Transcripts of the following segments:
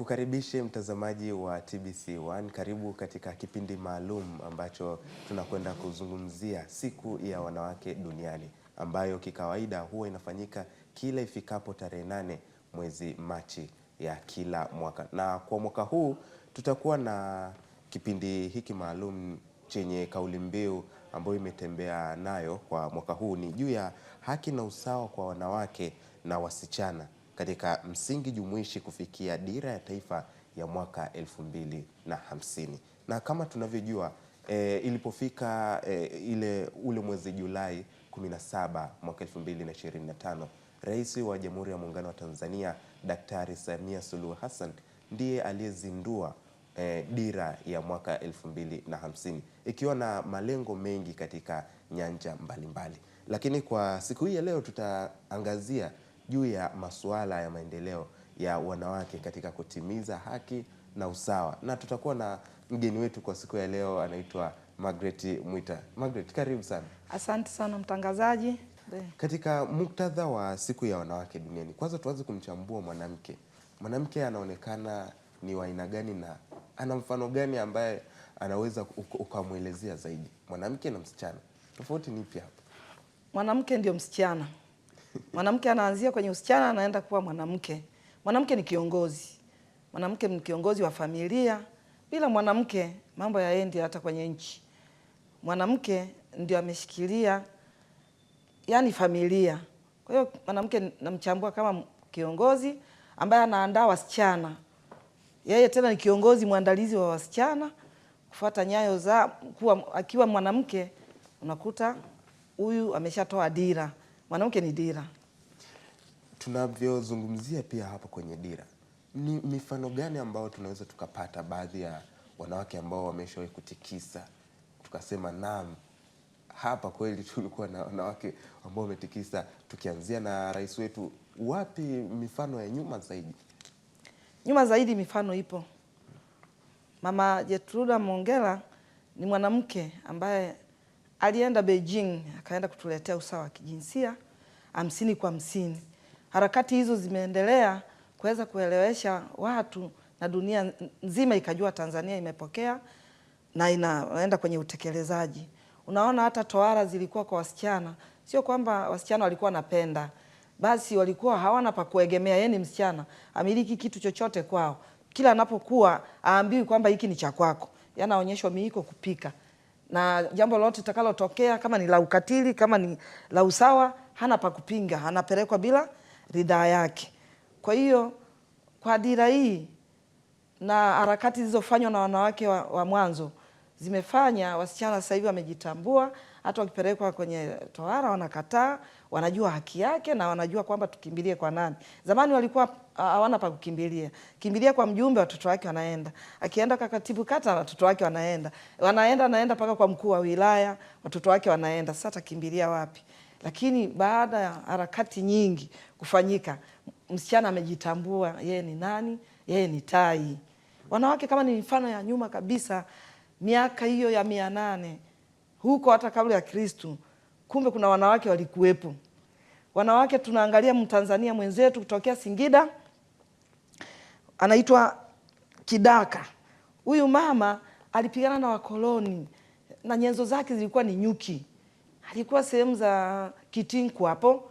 Nikukaribishe mtazamaji wa TBC1, karibu katika kipindi maalum ambacho tunakwenda kuzungumzia siku ya wanawake duniani, ambayo kikawaida huwa inafanyika kila ifikapo tarehe 8 mwezi Machi ya kila mwaka. Na kwa mwaka huu tutakuwa na kipindi hiki maalum chenye kauli mbiu ambayo imetembea nayo kwa mwaka huu ni juu ya haki na usawa kwa wanawake na wasichana katika msingi jumuishi kufikia dira ya taifa ya mwaka 2050. Na kama tunavyojua ilipofika ule mwezi Julai 17 mwaka 2025, Rais wa Jamhuri ya Muungano wa Tanzania Daktari Samia Suluhu Hassan ndiye aliyezindua dira ya mwaka 2050 ikiwa na malengo mengi katika nyanja mbalimbali. Lakini kwa siku hii ya leo tutaangazia juu ya masuala ya maendeleo ya wanawake katika kutimiza haki na usawa. Na tutakuwa na mgeni wetu kwa siku ya leo, anaitwa Margaret Mwita. Margaret, karibu sana. Asante sana mtangazaji. Katika muktadha wa siku ya wanawake duniani, kwanza tuanze kumchambua mwanamke. Mwanamke anaonekana ni wa aina gani na ana mfano gani ambaye anaweza ukamwelezea zaidi? Mwanamke na msichana, tofauti ni ipi hapa? Mwanamke ndio msichana. Mwanamke anaanzia kwenye usichana anaenda kuwa mwanamke. Mwanamke ni kiongozi. Mwanamke ni kiongozi wa familia. Bila mwanamke mambo yaendi hata kwenye nchi. Mwanamke ndio ameshikilia yani familia. Kwa hiyo mwanamke namchambua kama kiongozi ambaye anaandaa wasichana. Yeye tena ni kiongozi mwandalizi wa wasichana kufuata nyayo za akiwa mwanamke unakuta huyu ameshatoa dira. Mwanamke ni dira. Tunavyozungumzia pia hapa kwenye dira, ni mifano gani ambao tunaweza tukapata baadhi ya wanawake ambao wameshawahi kutikisa tukasema naam, hapa kweli tulikuwa na wanawake ambao wametikisa, tukianzia na rais wetu? Wapi mifano ya nyuma zaidi? Nyuma zaidi mifano ipo. Mama Jetruda Mongella ni mwanamke ambaye alienda Beijing akaenda kutuletea usawa wa kijinsia 50 kwa 50. Harakati hizo zimeendelea kuweza kuelewesha watu na dunia nzima ikajua Tanzania imepokea na inaenda kwenye utekelezaji. Unaona hata tohara zilikuwa kwa wasichana. Sio kwamba wasichana walikuwa napenda, basi walikuwa hawana pa kuegemea. Yeye ni msichana, amiliki kitu chochote kwao. Kila anapokuwa aambiwi kwamba hiki ni cha kwako. Yanaonyeshwa miiko kupika. Na jambo lolote litakalotokea kama ni la ukatili, kama ni la usawa, hana pa kupinga, anapelekwa bila ridhaa yake. Kwa hiyo kwa dira hii na harakati zilizofanywa na wanawake wa mwanzo zimefanya wasichana sasa hivi wamejitambua. Hata wakipelekwa kwenye tohara wanakataa, wanajua haki yake na wanajua kwamba tukimbilie kwa nani. Zamani walikuwa hawana pa kukimbilia. Kimbilia kwa mjumbe, watoto wake wanaenda. Akienda kwa katibu kata, watoto wake wanaenda. Anaenda paka kwa mkuu wa wilaya, watoto wake wanaenda. Sasa takimbilia wapi? Lakini baada ya harakati nyingi kufanyika, msichana amejitambua yeye ni nani, yeye ni tai. Wanawake kama ni mfano ya nyuma kabisa, miaka hiyo ya 800 huko hata kabla ya Kristo, kumbe kuna wanawake walikuwepo. Wanawake tunaangalia Mtanzania mwenzetu kutokea Singida anaitwa Kidaka. Huyu mama alipigana na wakoloni na nyenzo zake zilikuwa ni nyuki. Alikuwa sehemu za Kitinku hapo.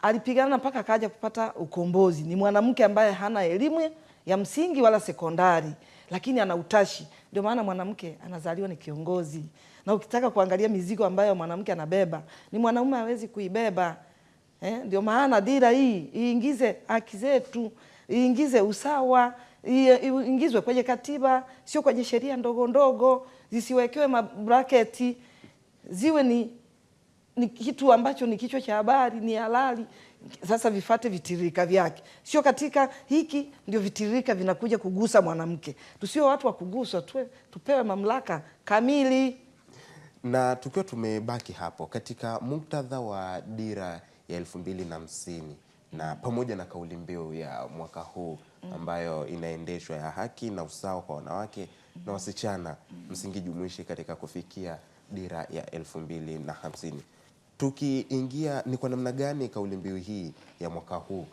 Alipigana mpaka akaja kupata ukombozi. Ni mwanamke ambaye hana elimu ya msingi wala sekondari, lakini ana utashi. Ndio maana mwanamke anazaliwa ni kiongozi. Na ukitaka kuangalia mizigo ambayo mwanamke anabeba, ni mwanaume hawezi kuibeba. Ndio maana dira hii iingize haki zetu, iingize usawa, iingizwe kwenye katiba, sio kwenye sheria ndogo ndogo, zisiwekewe mabraketi, ziwe ni kitu ambacho ni kichwa cha habari, ni halali. Sasa vifate vitiririka vyake. Sio katika hiki ndio vitiririka vinakuja kugusa mwanamke. Tusio watu wa kuguswa, tupewe mamlaka kamili. Na tukiwa tumebaki hapo katika muktadha wa dira ya 2050 na pamoja na kauli mbiu ya mwaka huu ambayo inaendeshwa ya haki na usawa kwa wanawake na wasichana, msingi jumuishi katika kufikia dira ya 2050. Tukiingia ni kwa namna gani kauli mbiu hii ya mwaka huu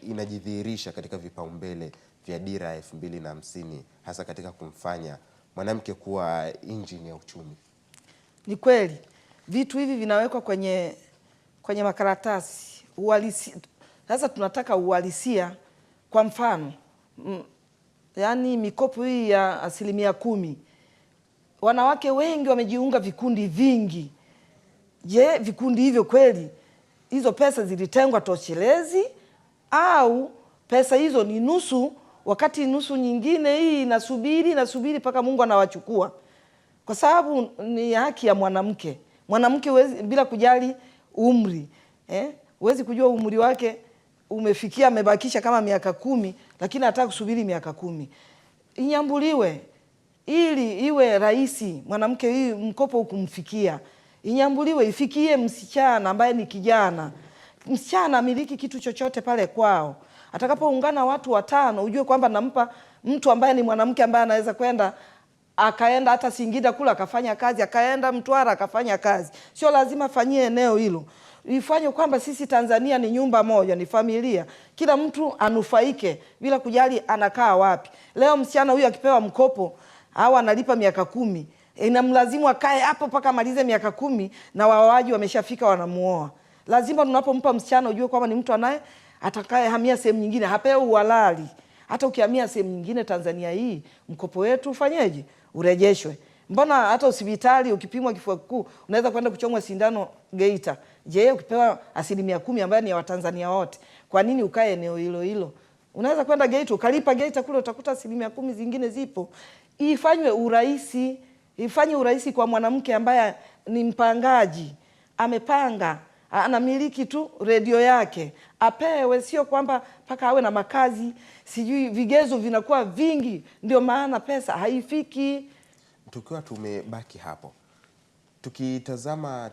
inajidhihirisha katika vipaumbele vya dira ya 2050 hasa katika kumfanya mwanamke kuwa injini ya uchumi? Ni kweli vitu hivi vinawekwa kwenye makaratasi uhalisia. Sasa tunataka uhalisia. Kwa mfano yani mikopo hii ya 10%, wanawake wengi wamejiunga vikundi vingi. Je, vikundi hivyo kweli hizo pesa zilitengwa toshelezi au pesa hizo ni nusu, wakati nusu nyingine hii inasubiri mpaka Mungu anawachukua? Kwa sababu ni haki ya mwanamke. Mwanamke bila kujali umri, huwezi kujua umri wake umefikia, amebakisha kama miaka 10, lakini anataka kusubiri miaka 10. Inyambuliwe ili iwe rahisi mwanamke hii mkopo ukumfikia. Inyambuliwe ifikie msichana ambaye ni kijana. Msichana amiliki kitu chochote pale kwao. Atakapoungana watu 5, ujue kwamba nampa mtu ambaye ni mwanamke ambaye anaweza akaenda hata Singida kula akafanya kazi, akaenda Mtwara akafanya kazi. Sio lazima afanyie eneo hilo. Ifanye kwamba sisi Tanzania ni nyumba moja, ni familia. Kila mtu anufaike bila kujali anakaa wapi. Leo msichana huyu akipewa mkopo au analipa miaka 10, inamlazimu akae hapo mpaka amalize miaka 10 na waoaji wameshafika wanamuoa. Lazima tunapompa msichana ujue kwamba ni mtu atakaye hamia sehemu nyingine, hapewi uhalali. Hata ukihamia sehemu nyingine Tanzania hii, mkopo wetu ufanyeje? Urejeshwe. Mbona hata hospitali ukipimwa kifua kikuu unaweza kwenda kuchomwa sindano Geita? Je, ukipewa 10% ambayo ni ya Watanzania wote, kwa nini ukae eneo hilo hilo? Unaweza kwenda Geita ukalipa Geita kule, utakuta 10% zingine zipo. Ifanywe urahisi, ifanye urahisi kwa mwanamke ambaye ni mpangaji, amepanga, anamiliki tu redio yake, apewe. Sio kwamba mpaka awe na makazi, sijui vigezo vinakuwa vingi, ndio maana pesa haifiki. Tukiwa tumebaki hapo, tukitazama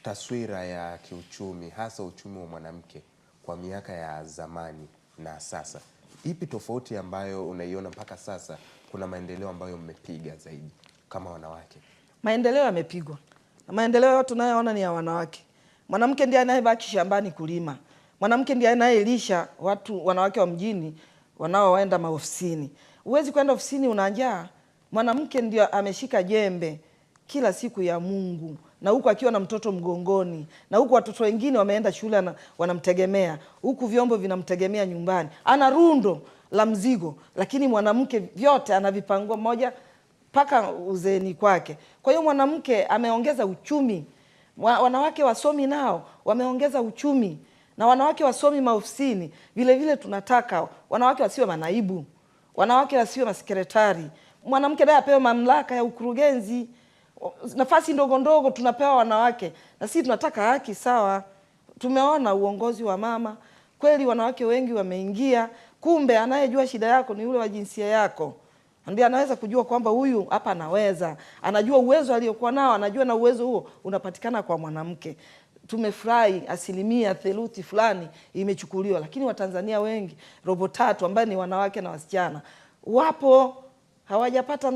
taswira ya kiuchumi, hasa uchumi wa mwanamke kwa miaka ya zamani na sasa, ipi tofauti ambayo unaiona mpaka sasa? Kuna maendeleo ambayo mmepiga zaidi kama wanawake? Maendeleo yamepigwa, na maendeleo yote tunayoona ni ya wanawake. Mwanamke ndiye anayebaki shambani kulima. Mwanamke ndiye anayelisha wanawake wa mjini wanaoenda maofisini. Huwezi kwenda ofisini una njaa. Mwanamke ndio ameshika jembe kila siku ya Mungu, na huku akiwa na mtoto mgongoni, na huku watoto wengine wameenda shule na wanamtegemea, huku vyombo vinamtegemea nyumbani, ana rundo la mzigo, lakini mwanamke vyote anavipangua moja mpaka uzeeni kwake. Kwa hiyo mwanamke ameongeza uchumi. Wanawake wasomi nao wameongeza uchumi, na wanawake wasomi maofisini vile vile. Tunataka wanawake wasiwe manaibu, wanawake wasiwe masekretari. Mwanamke naye apewe mamlaka ya ukurugenzi. Nafasi ndogo ndogo tunapewa wanawake, na sisi tunataka haki sawa. Tumeona uongozi wa mama, kweli wanawake wengi wameingia. Kumbe anayejua shida yako ni yule wa jinsia yako, ndiye anaweza kujua kwamba huyu hapa anaweza, anajua uwezo aliokuwa nao, anajua na uwezo huo unapatikana kwa mwanamke. Tumefurahi 30% fulani imechukuliwa, lakini Watanzania wengi 3/4 ambaye ni wanawake na wasichana wapo hawajapata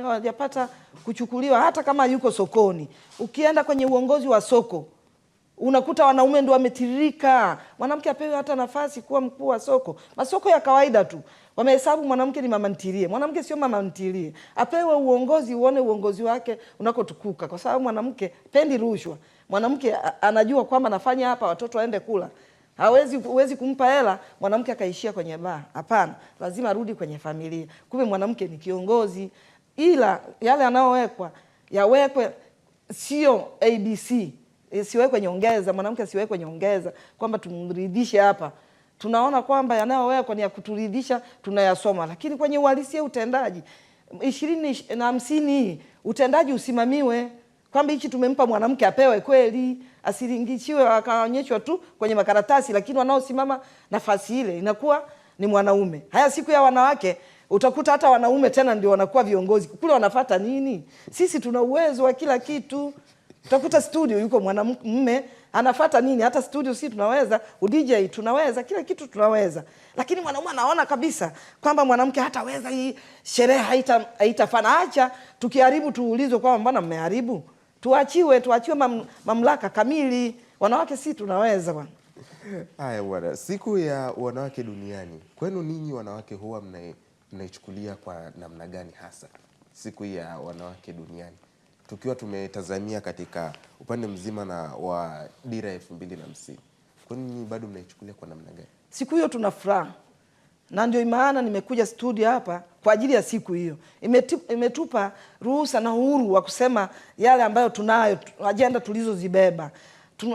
hawajapata kuchukuliwa. Hata kama yuko sokoni, ukienda kwenye uongozi wa soko unakuta wanaume ndio wametiririka. Mwanamke apewe hata nafasi kuwa mkuu wa soko. Masoko ya kawaida tu wamehesabu mwanamke ni mama ntilie. Mwanamke sio mama ntilie, apewe uongozi, uone uongozi wake unakotukuka, kwa sababu mwanamke pendi rushwa. Mwanamke anajua kwamba nafanya hapa watoto waende kula. Huwezi kumpa hela mwanamke akaishia kwenye baa. Hapana, lazima arudi kwenye familia. Kumbe mwanamke ni kiongozi, ila yale yanayowekwa yawekwe, sio ABC, siwekwe nyongeza. Mwanamke siwekwe nyongeza kwamba tumridhishe hapa. Tunaona kwamba yanayowekwa ni ya kuturidhisha, tunayasoma, lakini kwenye uhalisia utendaji 20 na 50 hii utendaji usimamiwe, kwamba hichi tumempa mwanamke apewe kweli, asiringishiwe akaonyeshwa tu kwenye makaratasi, lakini wanaosimama nafasi ile inakuwa ni mwanaume. Haya, siku ya wanawake utakuta hata wanaume tena ndio wanakuwa viongozi. Kule wanafuata nini? Sisi tuna uwezo wa kila kitu. Utakuta studio yuko mwanamume anafuata nini? Hata studio sisi tunaweza, DJ tunaweza, kila kitu tunaweza. Lakini mwanaume anaona kabisa kwamba mwanamke hataweza, hii sherehe haitafana. Acha tukiharibu tuulizwe kwamba mbona mmeharibu. Tuachiwe mamlaka kamili. Wanawake sisi tunaweza bwana. Haya bwana, siku ya wanawake duniani, kwenu ninyi wanawake huwa mnaichukulia kwa namna gani hasa siku ya wanawake duniani, tukiwa tumetazamia katika upande mzima na wa dira ya 2050? Kwenu ninyi bado mnaichukulia kwa namna gani siku hiyo? Tuna furaha, na ndio maana nimekuja studio hapa kwa ajili ya siku hiyo. Imetupa ruhusa na uhuru wa kusema yale ambayo tunayo, ajenda tulizozibeba.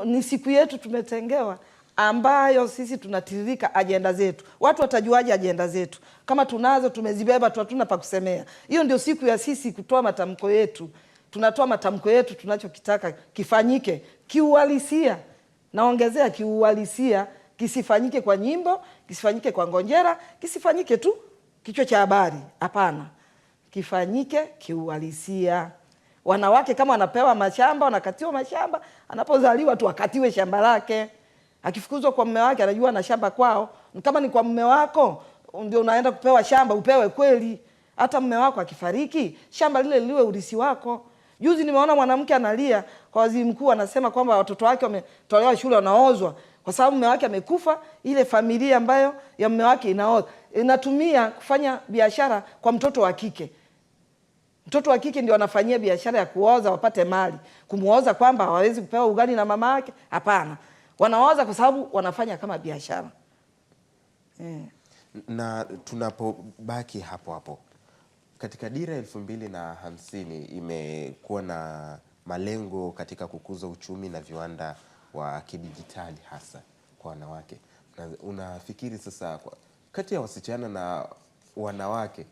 Ni siku yetu tumetengewa, ambayo sisi tunatiririka ajenda zetu. Watu watajuaje ajenda zetu kama tunazo, tumezibeba tu, hatuna pa kusemea? Hiyo ndio siku ya sisi kutoa matamko yetu. Tunatoa matamko yetu, tunachokitaka kifanyike kiuhalisia. Naongezea kiuhalisia, kisifanyike kwa nyimbo, kisifanyike kwa ngonjera, kisifanyike tu kichwa cha habari. Hapana, kifanyike kiuhalisia. Wanawake kama wanapewa mashamba, wanakatiwa mashamba, anapozaliwa tu akatiwe shamba lake. Akifukuzwa kwa mume wake, anajua na shamba kwao. Kama ni kwa mume wako ndio unaenda kupewa shamba, upewe kweli. Hata mume wako akifariki, shamba lile liwe urisi wako. Juzi nimeona mwanamke analia kwa waziri mkuu, anasema kwamba watoto wake wametolewa shule, wanaozwa kwa sababu mume wake amekufa. Ile familia ambayo ya mume wake inatumia kufanya biashara kwa mtoto wa kike. Mtoto wa kike ndio anafanyia biashara ya kuoza wapate mali. Kumuoza kwamba hawezi kupewa ugali na mama yake, hapana. Wanaoza kwa sababu wanafanya kama biashara. Na tunapobaki hapo hapo katika dira 2050 imekuwa na malengo katika kukuza uchumi na viwanda wa kidijitali hasa kwa wanawake. Na unafikiri sasa kati ya wasichana na wanawake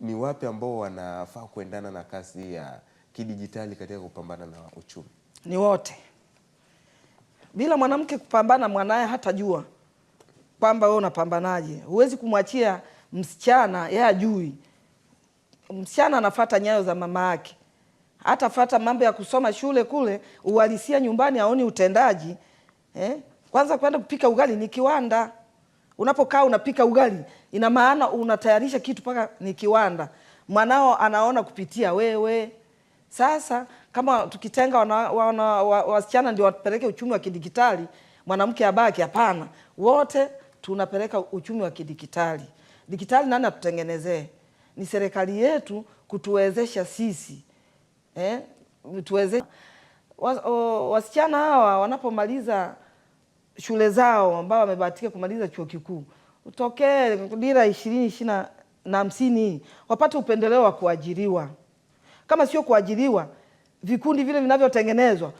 ni wapi ambao wanafaa kuendana na kasi ya kidijitali katika kupambana na uchumi? Ni wote. Bila mwanamke kupambana, mwanae hatajua kwamba wewe unapambanaje. Huwezi kumwachia msichana yeye ajui. Msichana anafuata nyayo za mama yake. Hatafuata mambo ya kusoma shule kule, uhalisia nyumbani haoni utendaji. Kwanza kwenda kupika ugali ni kiwanda. Unapokaa unapika ugali, ina maana unatayarisha kitu paka ni kiwanda. Mwanao anaona kupitia wewe. Sasa kama tukitenga wasichana ndio wapeleke uchumi wa kidijitali, mwanamke abaki, hapana. Wote tunapeleka uchumi wa kidijitali. Dijitali nani atutengenezee? Ni serikali yetu kutuwezesha sisi. Wasichana hawa wanapomaliza shule zao, ambao wamebahatika kumaliza chuo kikuu, utokee dira 2050 wapate upendeleo wa kuajiriwa. Kama sio kuajiriwa, vikundi vile vinavyotengenezwa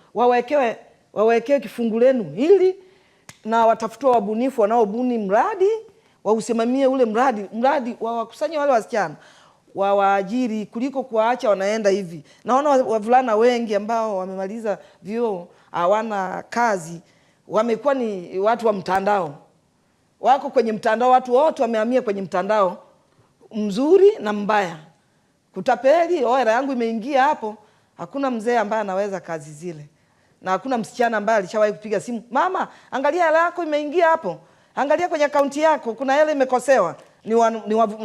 wawekewe kifungu lenu hili, na watafutwa wabunifu wanaobuni mradi, wausimamie ule mradi wakusanye wale wasichana, wawaajiri kuliko kuwaacha wanaenda hivi. Naona wavulana wengi ambao wamemaliza vyuo hawana kazi, wamekuwa ni watu wa mtandao. Wako kwenye mtandao, watu wote wamehamia kwenye mtandao, mzuri na mbaya. Kutapeli, hela yangu imeingia hapo. Hakuna mzee ambaye anaweza kazi zile. Na hakuna msichana ambaye alishawahi kupiga simu, mama, angalia hela yako imeingia hapo. Angalia kwenye akaunti yako kuna hela imekosewa.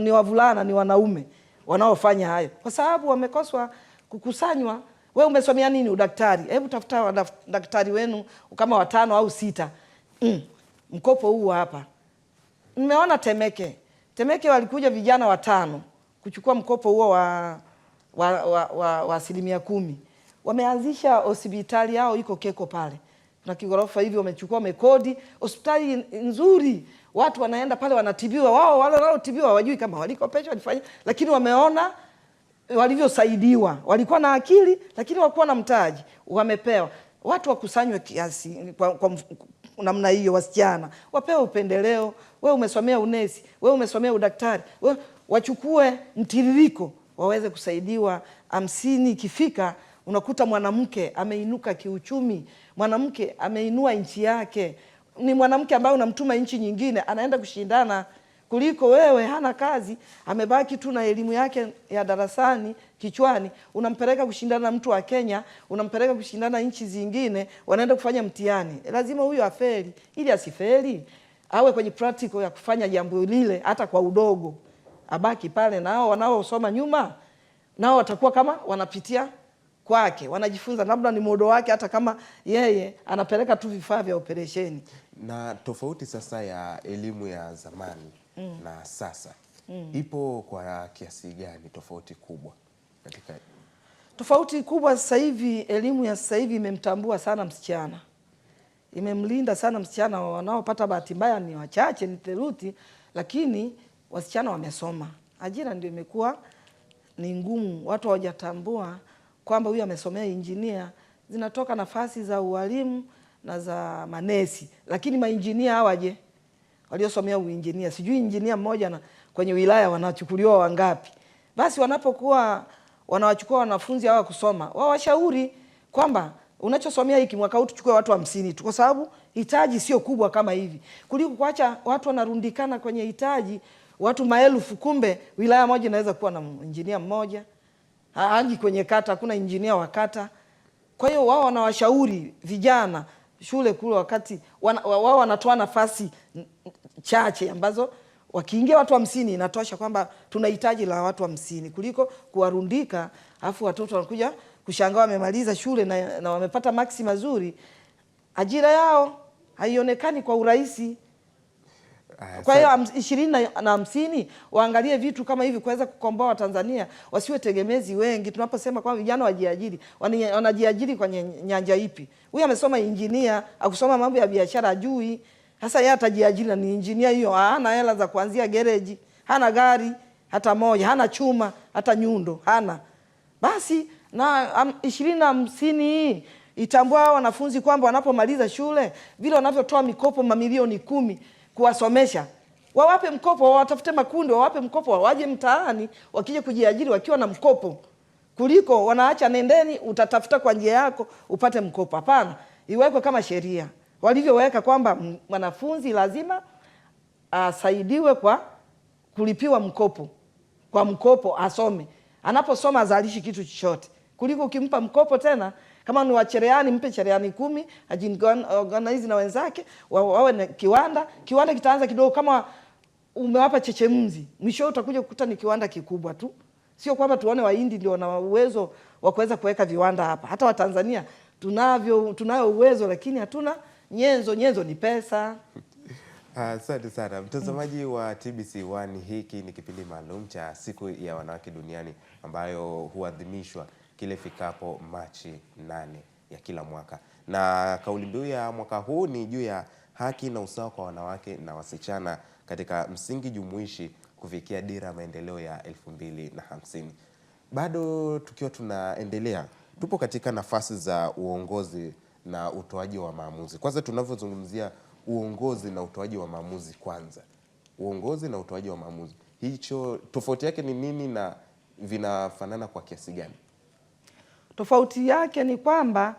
Ni wavulana, ni wanaume wanaofanya hayo, kwa sababu wamekoswa kukusanywa. Wewe umesomea nini? Udaktari. Hebu tafuta daktari wenu kama 5 au 6. Mkopo huu hapa. Nimeona Temeke walikuja vijana 5 kuchukua mkopo huo wa 10%. Wameanzisha hospitali yao iko Keko pale. Na kigorofa hivi wamechukua mekodi, hospitali nzuri. Watu wanaenda pale wanatibiwa, wao wale wanaotibiwa hawajui kama walikopeshwa walifanya, lakini wameona walivyosaidiwa. Walikuwa na akili lakini hawakuwa na mtaji, wamepewa. Watu wakusanywe kiasi kwa namna hiyo, wasichana wapewe upendeleo. Wewe umesomea unesi, wewe umesomea udaktari, wewe wachukue mtiririko waweze kusaidiwa. 50 ikifika unakuta mwanamke ameinuka kiuchumi, mwanamke ameinua nchi yake. Ni mwanamke ambaye unamtuma nchi nyingine anaenda kushindana, kuliko wewe hana kazi, amebaki tu na elimu yake ya darasani kichwani, unampeleka kushindana na mtu wa Kenya, unampeleka kushindana nchi zingine, wanaenda kufanya mtihani. Lazima huyo afeli. Ili asifeli, awe kwenye practical ya kufanya jambo lile hata kwa udogo. Abaki pale, nao wanaosoma nyuma nao watakuwa kama wanapitia kwake, wanajifunza labda ni modo wake, hata kama yeye anapeleka tu vifaa vya operesheni. Na tofauti sasa ya elimu ya zamani na sasa ipo kwa kiasi gani? Tofauti kubwa katika tofauti kubwa sasa hivi, elimu ya sasa hivi imemtambua sana msichana, imemlinda sana msichana. Wanaopata bahati mbaya ni wachache, ni theluthi, lakini wasichana wamesoma. Ajira ndio imekuwa ni ngumu, watu hawajatambua kwamba huyu amesomea injinia. Zinatoka nafasi za ualimu na za manesi, lakini mainjinia hawaje waliosomea uinjinia. Sijui injinia mmoja na kwenye wilaya wanachukuliwa wangapi? Basi wanapokuwa wanawachukua wanafunzi hawa kusoma, wawashauri kwamba unachosomea hiki mwaka huu tuchukue watu 50 tu, kwa sababu hitaji sio kubwa kama hivi, kuliko kuacha watu wanarundikana kwenye hitaji watu maelfu, kumbe wilaya moja inaweza kuwa na injinia mmoja, haji kwenye kata hakuna injinia wa kata. Kwa hiyo wao wanawashauri vijana shule kule, wakati wao wanatoa nafasi chache ambazo wakiingia watu 50 inatosha kwamba tunahitaji la watu 50, kuliko kuwarundika afu watoto wanakuja kushangaa wamemaliza shule na wamepata maksi mazuri, ajira yao haionekani kwa urahisi. Kwa hiyo 20 na 50 waangalie vitu kama hivi kuweza kukomboa Watanzania wasiwe tegemezi wengi. Tunaposema kwamba vijana wajiajiri, wanajiajiri kwenye nyanja ipi? Huyu amesoma injinia, akusoma mambo ya biashara ajui. Sasa yeye atajiajiri na ni injinia hiyo, hana hela za kuanzia gereji, hana gari hata moja, hana chuma hata nyundo hana. Basi na 20 na 50 itambua wanafunzi kwamba wanapomaliza shule vile wanavyotoa mikopo mamilioni 10 kuwasomesha, wawape mkopo, watafute makundi, wawape mkopo, waje mtaani wakije kujiajiri wakiwa na mkopo, kuliko wanaacha nendeni utatafuta kwa njia yako upate mkopo. Hapana, iwekwe kama sheria walivyoweka kwamba mwanafunzi lazima asaidiwe kwa kulipiwa mkopo, kwa mkopo asome, anaposoma azalishi kitu chochote, kuliko ukimpa mkopo tena kama ni wachereani mpe cherehani 10 ajiorganize na wenzake wawe na kiwanda kitaanza kidogo. Kama umewapa chechemzi, mwisho utakuja kukuta ni kiwanda kikubwa tu. Sio kwamba tuone Wahindi ndio wana uwezo wa kuweza kuweka viwanda hapa. Hata Watanzania tunayo uwezo, lakini hatuna nyenzo. Nyenzo ni pesa. Asante sana mtazamaji wa TBC1. Hiki ni kipindi maalum cha siku ya wanawake duniani ambayo huadhimishwa kile fikapo Machi 8 ya kila mwaka, na kauli mbiu ya mwaka huu ni juu ya haki na usawa kwa wanawake na wasichana katika msingi jumuishi kufikia dira ya maendeleo ya 2050. Bado tukiwa tunaendelea, tupo katika nafasi za uongozi na utoaji wa maamuzi. Kwanza tunavyozungumzia uongozi na utoaji wa maamuzi, kwanza uongozi na utoaji wa maamuzi, hicho tofauti yake ni nini na vinafanana kwa kiasi gani? Tofauti yake ni kwamba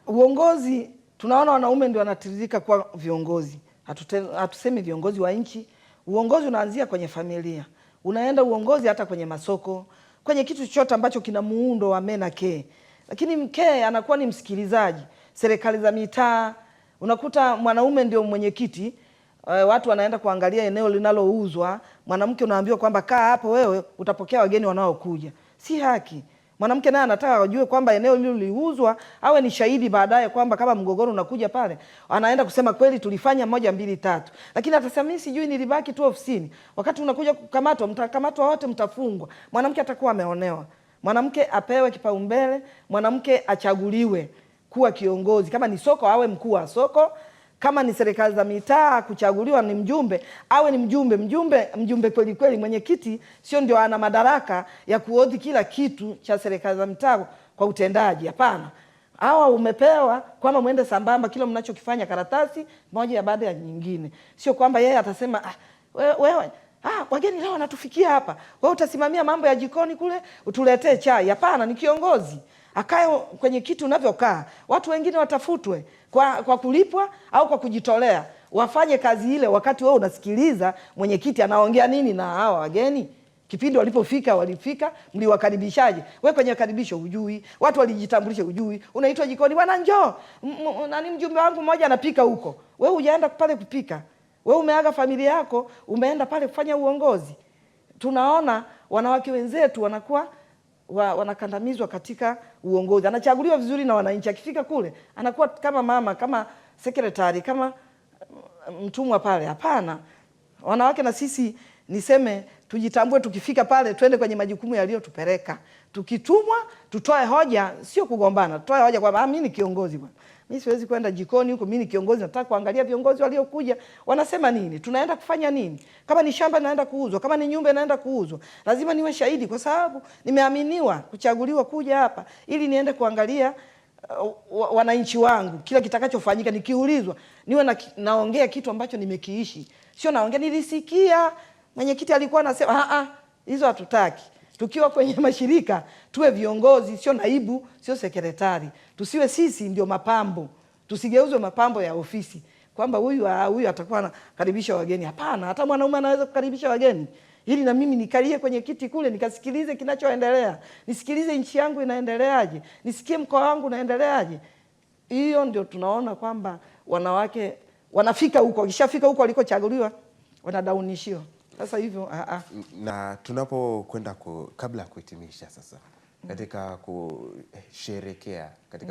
uongozi tunaona wanaume ndio wanatiririka kwa viongozi. Hatusemi viongozi wa nchi. Uongozi unaanzia kwenye familia, unaenda uongozi hata kwenye masoko, kwenye kitu chochote ambacho kina muundo wa mena ke. Lakini mke anakuwa ni msikilizaji. Serikali za mitaa unakuta mwanaume ndio mwenyekiti, watu wanaenda kuangalia eneo linalouzwa, mwanamke unaambiwa kwamba kaa hapo wewe utapokea wageni wanaokuja. Si haki. Mwanamke naye anataka wajue kwamba eneo hilo liliuzwa, awe ni shahidi baadaye kwamba kama mgogoro unakuja pale, anaenda kusema kweli tulifanya 1 2 3. Lakini atasema mimi sijui, nilibaki tu ofisini. Wakati unakuja kukamatwa, mtakamatwa wote, mtafungwa. Mwanamke atakuwa ameonewa. Mwanamke apewe kipaumbele, mwanamke achaguliwe kuwa kiongozi. Kama ni soko awe mkuu wa soko, kama ni serikali za mitaa kuchaguliwa ni mjumbe, awe ni mjumbe kweli kweli. Mwenyekiti sio ndio ana madaraka ya kuodhi kila kitu cha serikali za mitaa kwa utendaji. Hapana. Hawa umepewa kwamba muende sambamba kila mnachokifanya, karatasi moja ya baada ya nyingine. Sio kwamba yeye atasema wewe wageni leo wanatufikia hapa, wewe utasimamia mambo ya jikoni kule, utuletee chai. Hapana, ni kiongozi. Akae kwenye kitu unavyokaa. Watu wengine watafutwe kwa kulipwa au kwa kujitolea, wafanye kazi ile wakati wewe unasikiliza mwenyekiti anaongea nini na hawa wageni. Kipindi walifika, mliwakaribishaje? Wewe kwenye karibisho hujui, watu walijitambulisha hujui, unaitwa jikoni, bwana njoo, nani mjumbe wangu mmoja anapika huko. Wewe hujaenda pale kupika. Wewe umeaga familia yako, umeenda pale kufanya uongozi. Tunaona wanawake wenzetu wanakuwa wanakandamizwa katika uongozi. Anachaguliwa vizuri na wananchi, akifika kule anakuwa kama mama, kama sekretari, kama mtumwa pale. Hapana, wanawake na sisi niseme tujitambue, tukifika pale twende kwenye majukumu yaliyotupeleka. Tukitumwa tutoe hoja, sio kugombana. Tutoe hoja kwamba mimi ni kiongozi bwana, mimi siwezi kwenda jikoni huko, mimi ni kiongozi, nataka kuangalia viongozi waliokuja wanasema nini, tunaenda kufanya nini. Kama ni shamba naenda kuuzwa, kama ni nyumba naenda kuuzwa, lazima niwe shahidi, kwa sababu nimeaminiwa kuchaguliwa kuja hapa ili niende kuangalia wananchi wangu, kila kitakachofanyika. Nikiulizwa niwe naongea kitu ambacho nimekiishi, sio naongea nilisikia mwenyekiti alikuwa anasema. Hizo hatutaki. Tukiwa kwenye mashirika tuwe viongozi, sio naibu, sio sekretari. Tusiwe sisi ndio mapambo, tusigeuzwe mapambo ya ofisi kwamba huyu atakuwa anakaribisha wageni. Hapana, hata mwanaume anaweza kukaribisha wageni, ili na mimi nikalie kwenye kiti kule nikasikilize kinachoendelea, nisikilize nchi yangu inaendeleaje, nisikie mkoa wangu unaendeleaje. Hiyo ndio tunaona kwamba wanawake wanafika huko, wakishafika huko walikochaguliwa wanadaunishiwa. Sasa hivyo na tunapokwenda kabla ya kuhitimisha sasa katika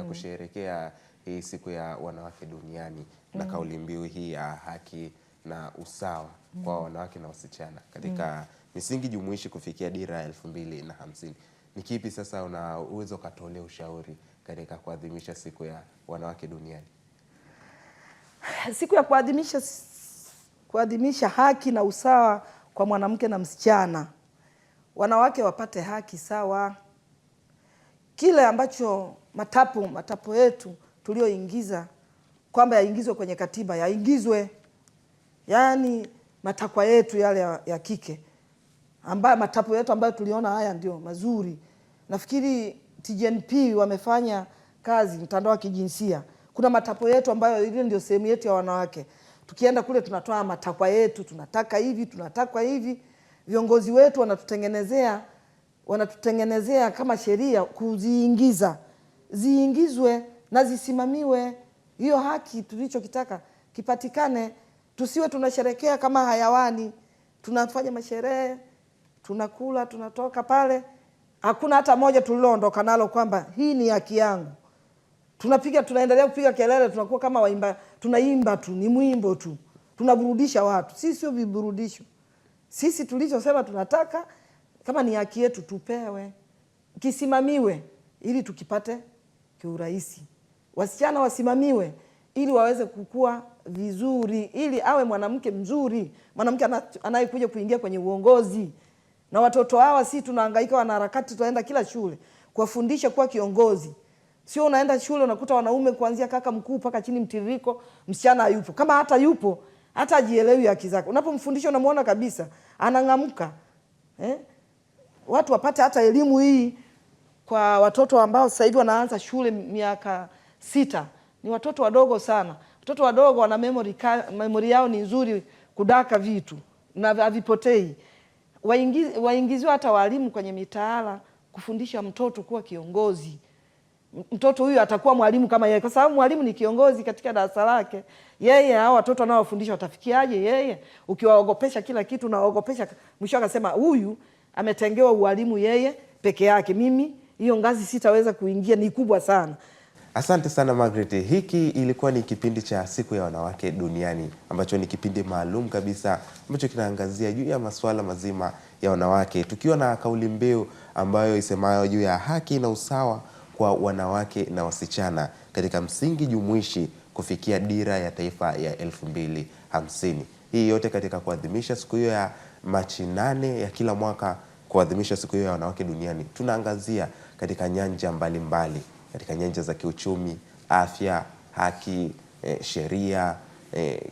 kusherehekea hii siku ya wanawake duniani na kauli mbiu hii ya haki na usawa kwa wanawake na wasichana katika misingi jumuishi kufikia dira ya 2050, ni kipi sasa una uwezo katolea ushauri katika kuadhimisha siku ya wanawake duniani? Siku ya kuadhimisha haki na usawa kwa mwanamke na msichana, wanawake wapate haki sawa. Kile ambacho matapo yetu tulioingiza kwamba yaingizwe kwenye katiba, yaingizwe. Yaani matakwa yetu yale ya kike, ambayo matapo yetu ambayo tuliona haya ndio mazuri. Nafikiri TGNP wamefanya kazi mtandao wa kijinsia. Kuna matapo yetu ambayo ile ndio sehemu yetu ya wanawake. Tukienda kule tunatoa matakwa yetu, tunataka hivi, tunataka hivi. Viongozi wetu wanatutengenezea kama sheria kuziingiza. Ziingizwe na zisimamiwe. Hiyo haki tulichokitaka kipatikane. Tusiwe tunasherekea kama hayawani. Tunafanya masherehe, tunakula, tunatoka pale. Hakuna hata moja tuliloondoka nalo kwamba hii ni haki yangu. Tunaendelea kupiga kelele, tunakuwa kama waimba, tunaimba tu, ni mwimbo tu. Tunaburudisha watu. Sisi sio viburudisho. Sisi tulichosema tunataka kama ni haki yetu tupewe, kisimamiwe ili tukipate kiurahisi. Wasichana wasimamiwe ili waweze kukua vizuri, ili awe mwanamke mzuri, mwanamke anayekuja kuingia kwenye uongozi. Na watoto hawa si tunahangaika wanaharakati, tunaenda kila shule kuwafundisha kuwa kiongozi. Sio unaenda shule unakuta wanaume kuanzia kaka mkuu mpaka chini mtiririko, msichana hayupo. Kama hata yupo, hata ajielewi haki zake. Unapomfundisha unamuona kabisa anangamka. Watu wapate hata elimu hii kwa watoto ambao sasa hivi wanaanza shule miaka 6. Ni watoto wadogo sana. Watoto wadogo wana memory yao ni nzuri kudaka vitu na havipotei. Waingiziwe hata walimu kwenye mitaala kufundisha mtoto kuwa kiongozi. Mtoto huyu atakuwa mwalimu kama yeye, kwa sababu mwalimu ni kiongozi katika darasa lake. Yeye hao watoto anaowafundisha watafikiaje yeye? Ukiwaogopesha kila kitu na waogopesha, mwisho akasema huyu ametengewa ualimu yeye peke yake, mimi hiyo ngazi sitaweza kuingia, ni kubwa sana. Asante sana Margaret. Hiki ilikuwa ni kipindi cha siku ya wanawake duniani ambacho ni kipindi maalum kabisa ambacho kinaangazia juu ya masuala mazima ya wanawake, tukiwa na kauli mbiu ambayo isemayo juu ya haki na usawa kwa wanawake na wasichana katika msingi jumuishi kufikia dira ya taifa ya 2050. Hii yote katika kuadhimisha siku hiyo ya Machi 8 ya kila mwaka, kuadhimisha siku hiyo ya wanawake duniani. Tunaangazia katika nyanja mbalimbali, katika nyanja za kiuchumi, afya, haki, sheria,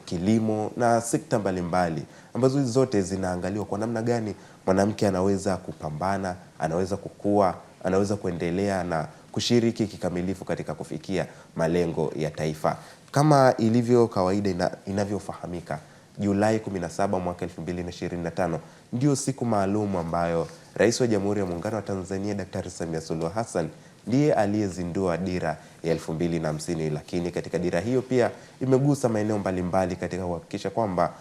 kilimo na sekta mbalimbali ambazo hizo zote zinaangaliwa kwa namna gani mwanamke anaweza kupambana, anaweza kukua, anaweza kuendelea na kushiriki kikamilifu katika kufikia malengo ya taifa. Kama ilivyo kawaida inavyofahamika, Julai 17 mwaka 2025 ndio siku maalum ambayo Rais wa Jamhuri ya Muungano wa Tanzania Daktari Samia Suluhu Hassan ndiye aliyezindua dira ya 2050, lakini katika dira hiyo pia imegusa maeneo mbalimbali katika kuhakikisha kwamba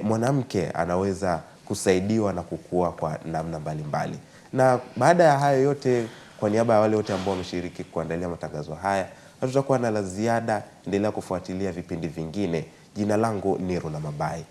mwanamke anaweza kusaidiwa na kukua kwa namna mbalimbali. Na baada ya hayo yote, kwa niaba ya wale wote ambao wameshiriki kuandalia matangazo haya, hatutakuwa na la ziada. Endelea kufuatilia vipindi vingine. Jina langu ni Runa Mabai.